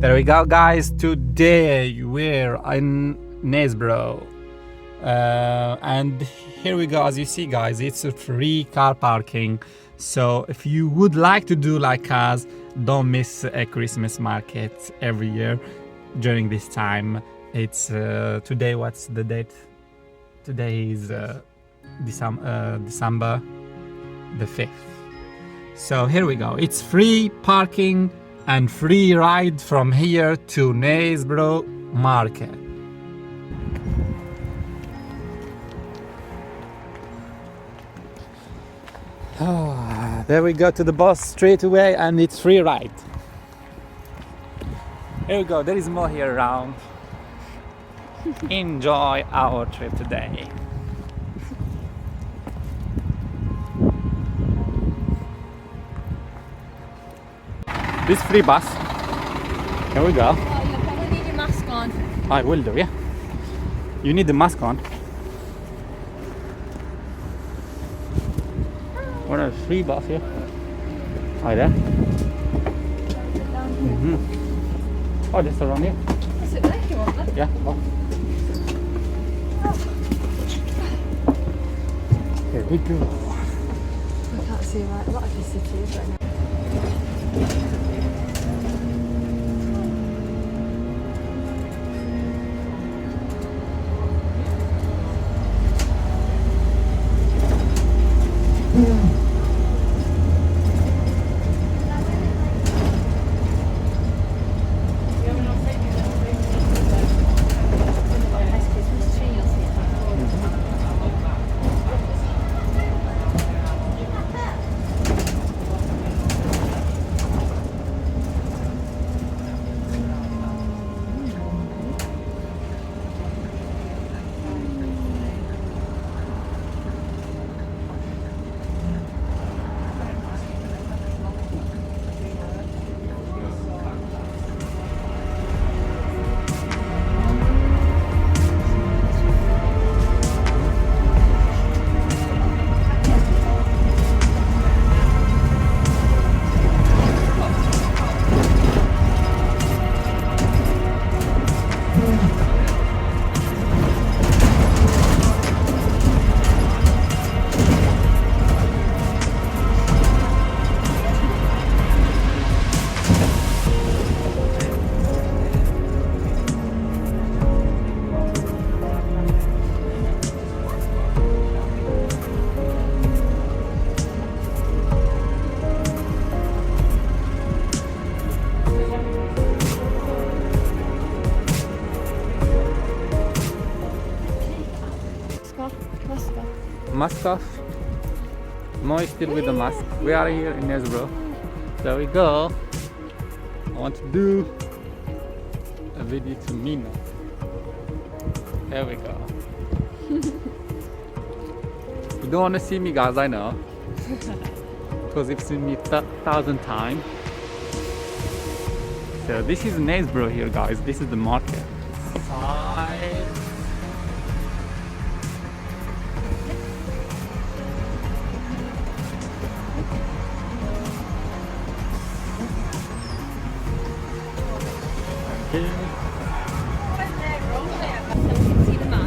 There we go, guys. Today we're in Knarsebrough. And here we go. As you see, guys, it's a free car parking. So if you would like to do like us, don't miss a Christmas market every year during this time. It's today, what's the date? Today is December the 5th. So here we go. It's free parking and free ride from here to Knarsebrough market. There we go to the bus straight away, and it's free ride. Here we go. There is more here around. Enjoy our trip today. This free bus. Here we go. Oh, you'll probably need your mask on. I will do, yeah. You need the mask on. What a free bus here. Hi there. Oh, that's around here. Is it there you want then? Yeah. Oh. Here we go. I can't see right. A lot of the cities right now. Mask off. Mo is still with the mask. We are here in Knarsebrough. There we go. I want to do a video to Mina. There we go. You don't want to see me, guys, I know. Because you've seen me 1,000 times. So this is Knarsebrough here, guys. This is the market. Side.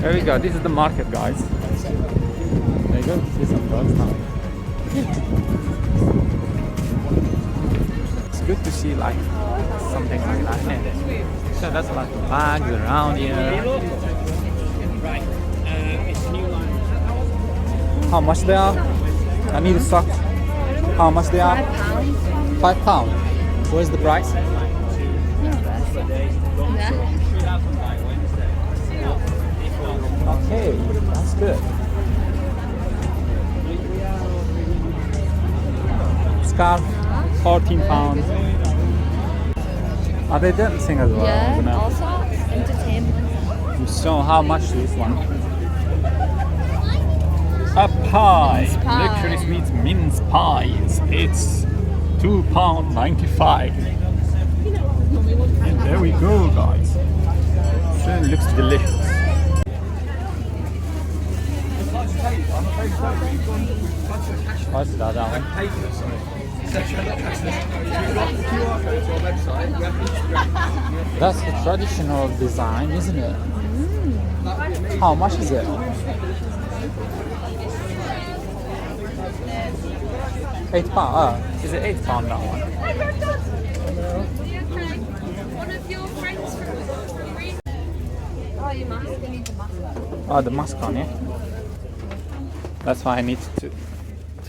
There we go, this is the market, guys. There you go, see some dogs now. It's good to see like something like that, isn't it? So that's like bags around here. How much they are? I need a sock. How much they are? £5. £5. Where's the price? Okay, that's good. Scarf, £14. Are they dancing as well? Yeah, also entertainment. So how much is this one? A pie. Mince pie. Luxury sweets mince pies. It's £2.95. And there we go, guys. Sure looks delicious. What's that one? That's a traditional design, isn't it? How much is it? £8. Is it £8 that one? One of your friends from Oh, you mask. You need the mask. Oh, the mask on, yeah. That's why I need to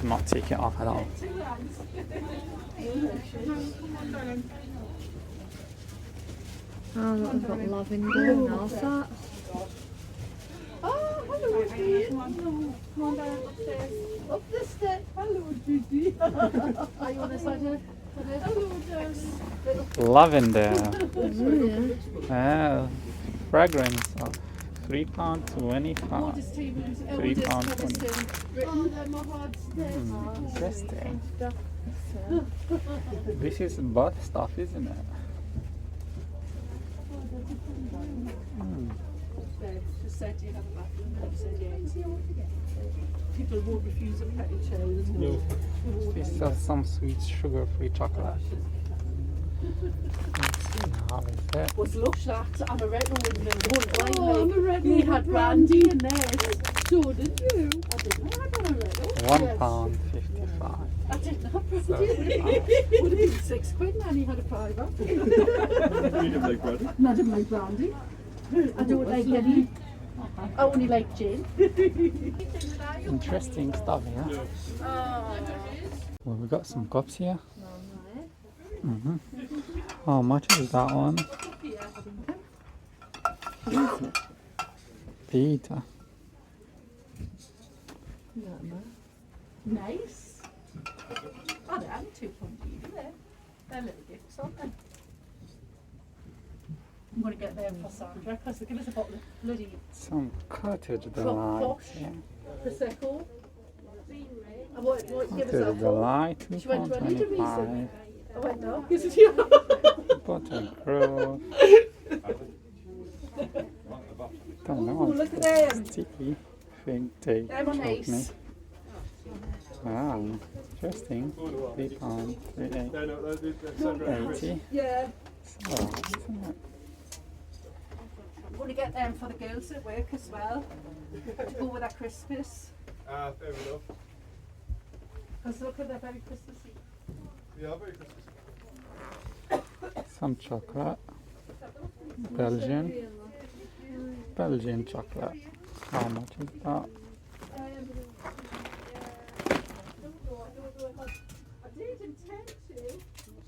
not take it off at all. Oh, look, we've got lavender and all that. Oh, hello, dear. Come on down upstairs. Up the step. Hello, Judy. Are you on this side here? Hello, darling. Lavender. Oh, yeah. Fragrance of £3.25. Oldest table, £3.20. Oh, they're my hard stairs. Interesting. This is bath stuff, isn't it? Just said, do you have a bathroom? And I said, yes. People won't refuse a petty child. No. They sell some sweet sugar-free chocolate. Let's see, how is it? Was lush that amaretto in the one amaretto. We had brandy in there. So did you? I didn't have amaretto. £1.55. I didn't have brandy. So, Would have been £6 and he had a fiver. You didn't like brandy? I didn't like brandy. I don't like any. I only like gin. interesting stuff here. Well, we got some cups here. How much is that one? Peter. Nice. Oh, they're having £2 either there. They're little gifts, aren't they? I'm going to get them for Sandra because they give us a bottle of bloody Some cottage Posh. delight. Yeah. Prosecco. I want to give us Cottage a delight, She went to a leader £2.25. I went, no. Yes, it's you. Buttergrove. Don't know. Look at them. Sticky fig tea. Them are nice. chutney. Wow, interesting. £3.38. 80. Yeah. It's alright, isn't it? I'm going to get them for the girls at work as well. To go with our Christmas. Fair enough. Because look at they're very Christmassy. Yeah, very Christmas. Some chocolate. Belgian chocolate. How much is that?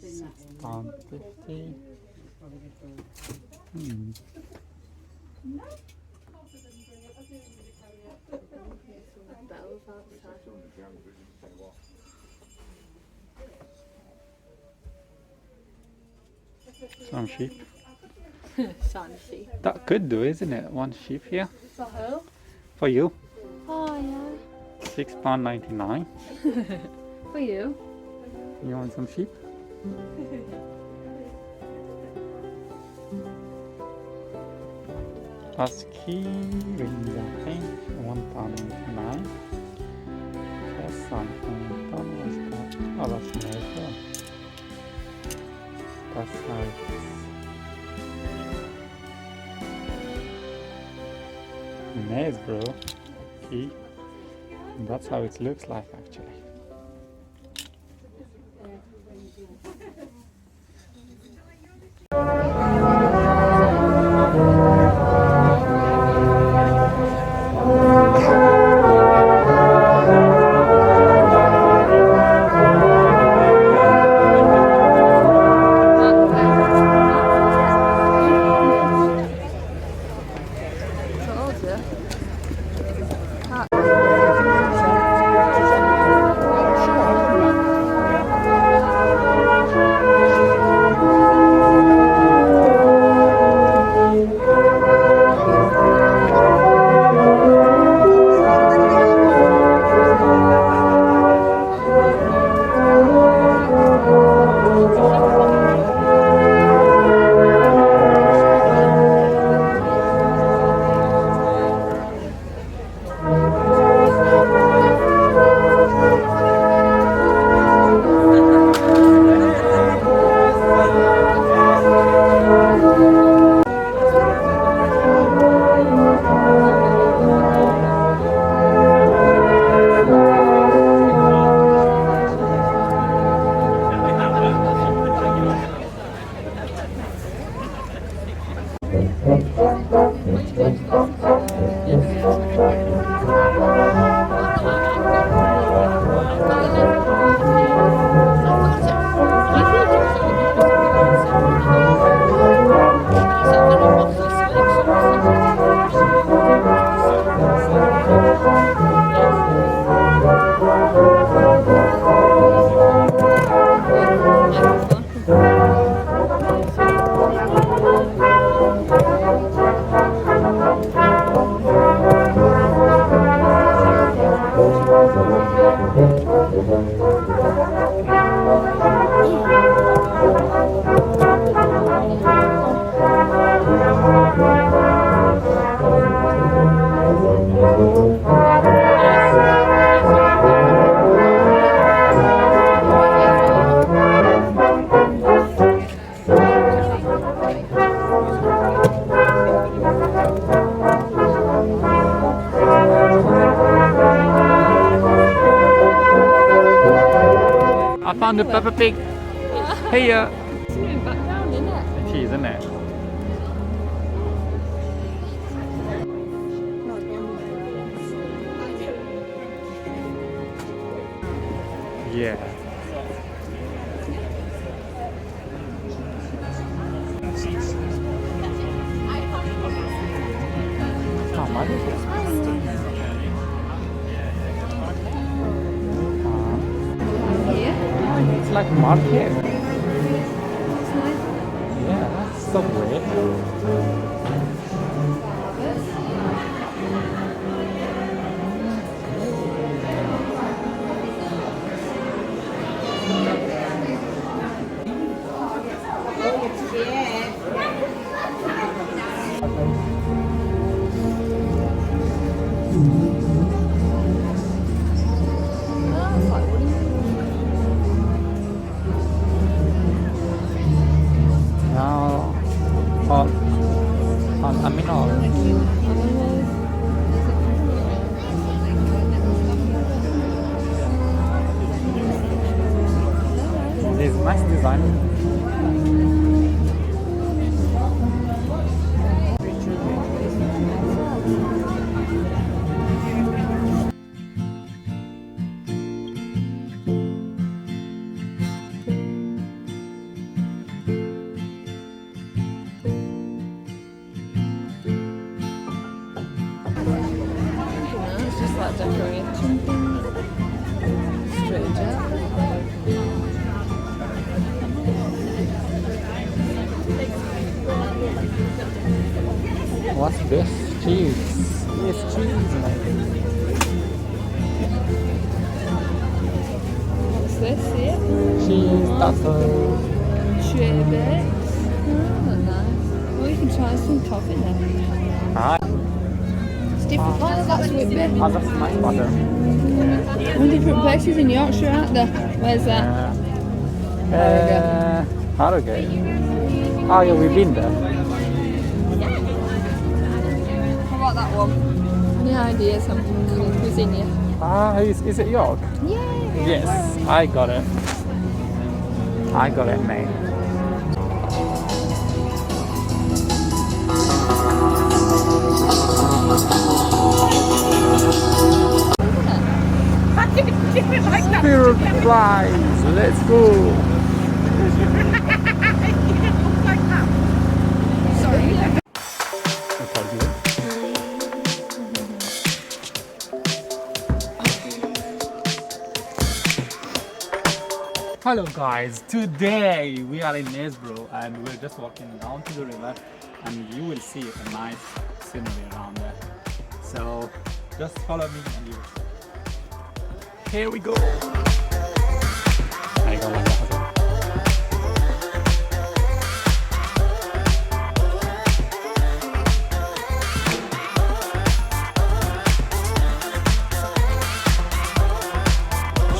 £6.50. Some sheep. Sun sheep. That could do, isn't it? One sheep here. For who? For you. Oh, yeah. £6.99. For you. You want some sheep? Husky wings, I think. £1.99. There's something. Don't know what's that. Oh, that's nice. Well. That's how it's knarsebrough key. That's how it looks like actually. I found a Peppa Pig. Here. It's moving back down, isn't it? It is, isn't it? Yeah. How much is it? Here. It's like market. It's nice. Yeah, that's Subway. Oh, it's like wooden. Now, I mean, this nice design. It's just like decoration things. Stranger. What's this? Cheese. It's cheese, man. What's this here? Cheese, tacos. Sherbets. Oh, nice. Well, you can try some toffee then. Ah, It's different. Oh, that's Whitby. that's nice butter. All different places in Yorkshire, aren't there? Where's that? Harrogate. Oh yeah, we've been there. How about that one? Any ideas? Who's in here? Ah, is it York? Yeah. Yes, I got it. I got it, mate. Spirit flies, let's go. Hello guys, today we are in Knarsebrough and we're just walking down to the river and you will see a nice scenery around there. So just follow me and you will see. Here we go. There you go, like that.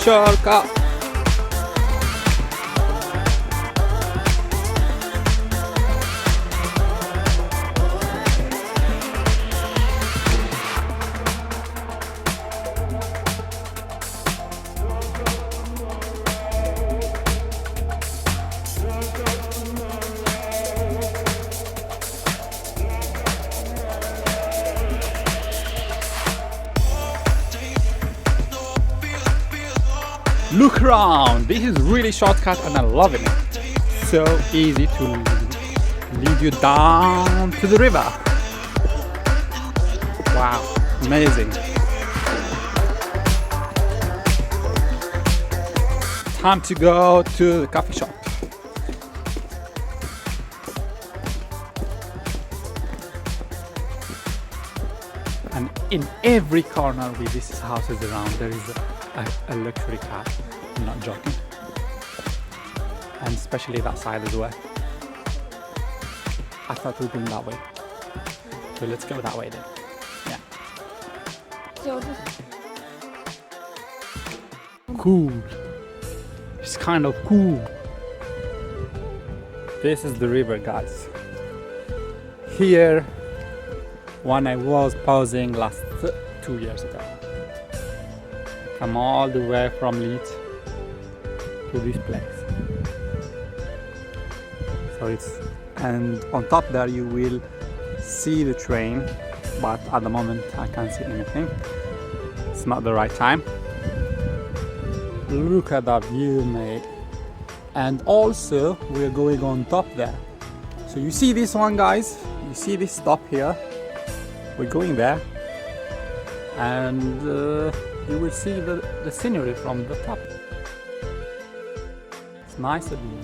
Shortcut. Look around, this is really shortcut and I'm loving it. So easy to lead you down to the river. Wow, amazing. Time to go to the coffee shop. And in every corner with these houses around there is a luxury car. I'm not joking. And especially that side as well. I thought we'd been that way. So let's go that way then. Yeah. So just Cool. It's kind of cool. This is the river, guys. Here, when I was pausing last 2 years ago. Come all the way from Leeds to this place. So it's, and on top there you will see the train, but at the moment I can't see anything. It's not the right time. Look at that view, mate. And also we're going on top there. So you see this one, guys? You see this stop here? We're going there, and you will see the scenery from the top. It's nice of you.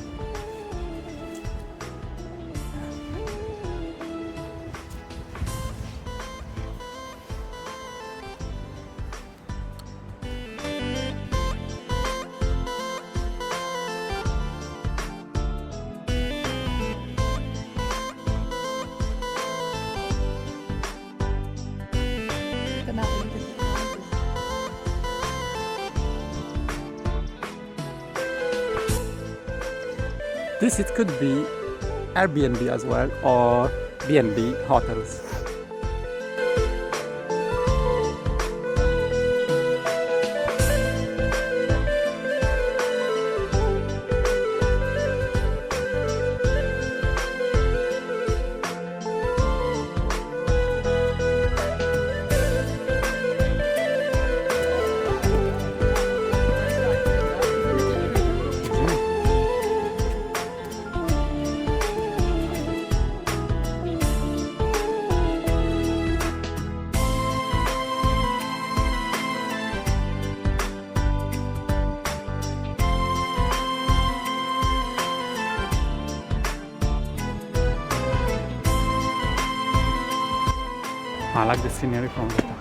This it could be Airbnb as well, or B&B hotels. I like the scenery from the top.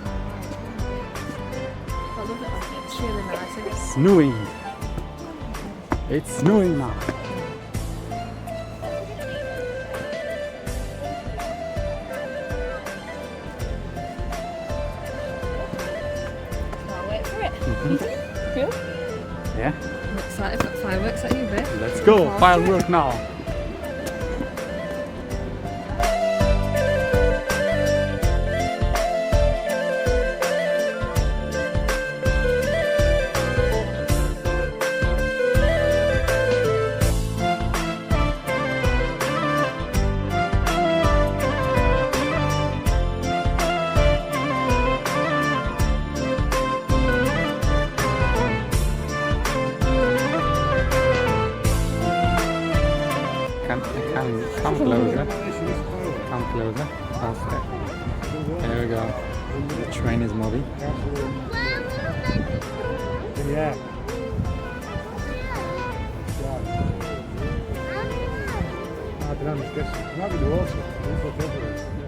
I love it. It's really nice. It's snowing. It's snowing now. I'll wait for it. Cool. Yeah, I'm excited for fireworks at you, babe. let's go. Firework now. Come closer. Come closer. Faster. There we go. The train is moving. Yeah.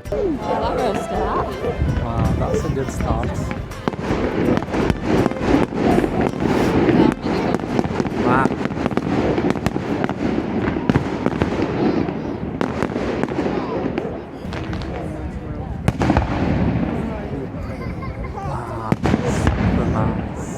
Oh, that will start. Wow, that's a good start. Wow. Super nice.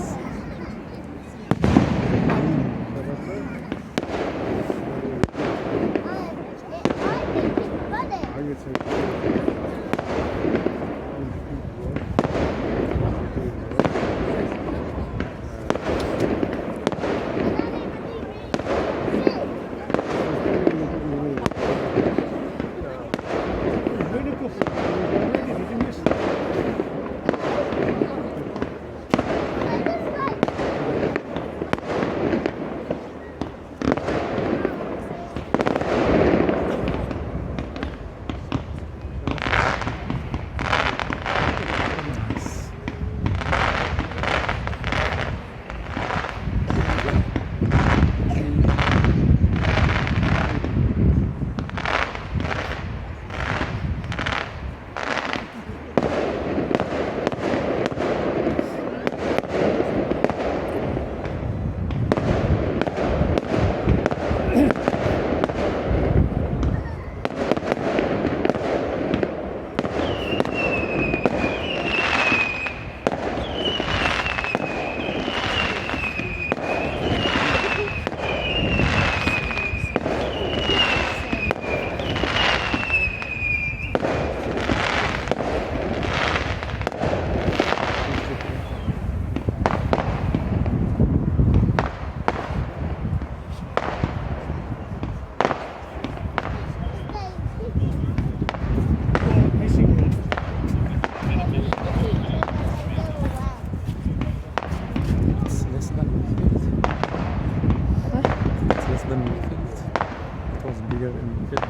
bigger and bigger.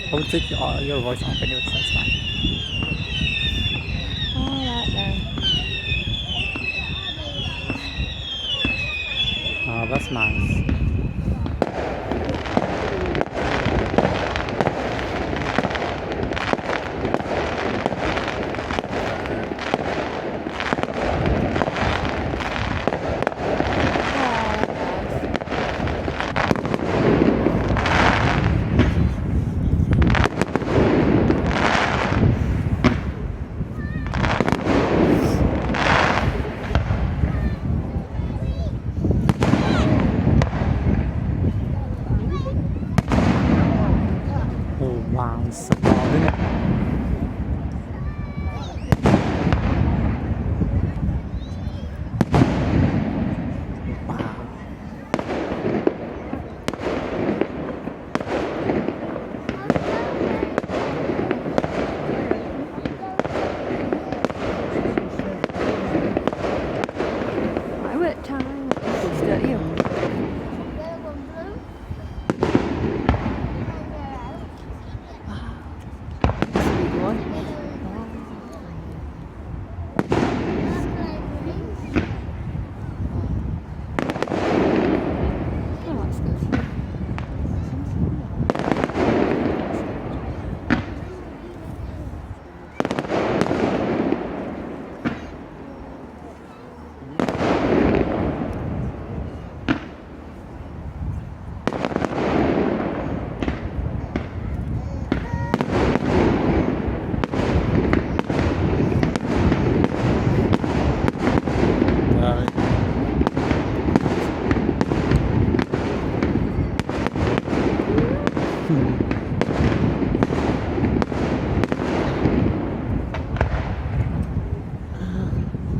I will take your voice off anyway, so it's fine. Alright then. Oh, that's nice. Wow, it's so cold, isn't it? Wow. I work time. It's dirty.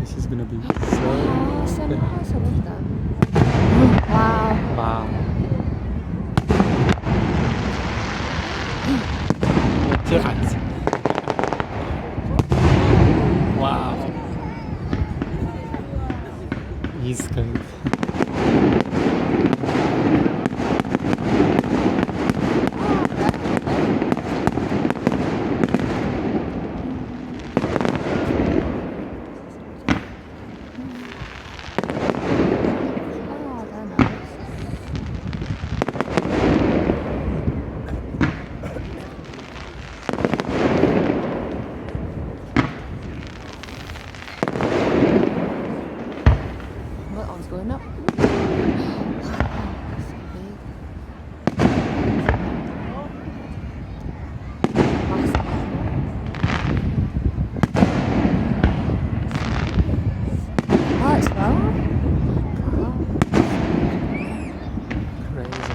This is gonna be so So big. nice. I love that. Wow. Wow. Watch your eyes. Wow. He's good. Oh, they're nice. That one's going up. So big. Massive. Oh, it's well. Crazy.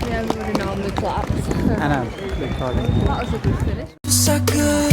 Yeah, we would have normally clapped. I know, recording. That was a good finish. Sucker